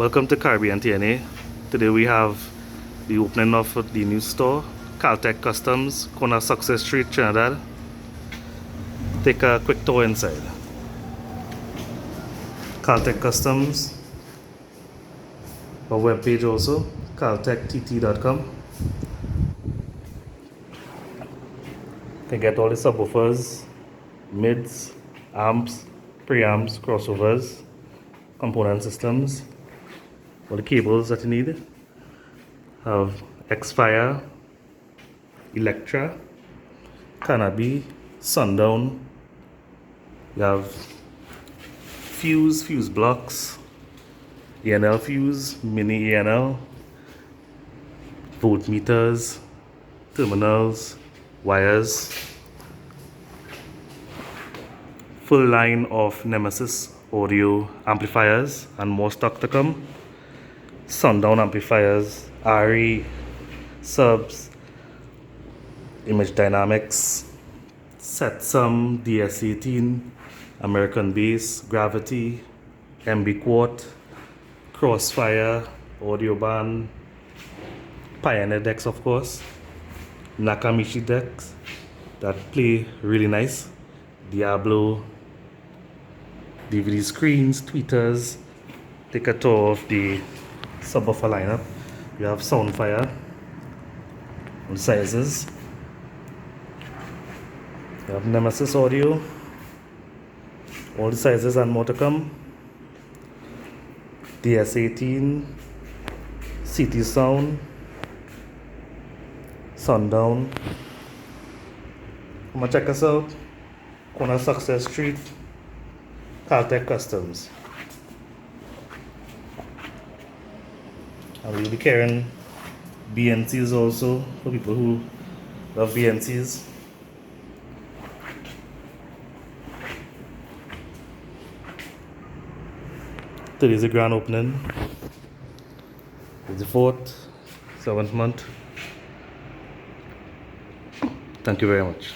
Welcome to Caribbean TNA. Today we have the opening of the new store, Kaltech Customs, corner Success Street, Trinidad. Take a quick tour inside. Kaltech Customs, our webpage also, kaltechtt.com. You can get all the subwoofers, mids, amps, preamps, crossovers, component systems, all the cables that you need. Have X-Fire, Electra, Canopy, Sundown. You have fuse blocks, ENL fuse, mini ENL, voltmeters, terminals, wires. Full line of Nemesis audio amplifiers and more stock to come. Sundown amplifiers, RE, subs, image dynamics, Setsum, DS18, American bass, Gravity, MB Quart, Crossfire, audio band, Pioneer decks of course, Nakamichi decks that play really nice, Diablo, DVD screens, tweeters. Take a tour of the subwoofer lineup. You have Soundfire, all sizes. You have Nemesis audio, all the sizes and more to come. DS18, CT Sound, Sundown. Come and check us out. Corner Success Street, Kaltech Customs. And we'll be carrying BNCs also for people who love BNCs. Today's the grand opening. It's the 4th, 7th month. Thank you very much.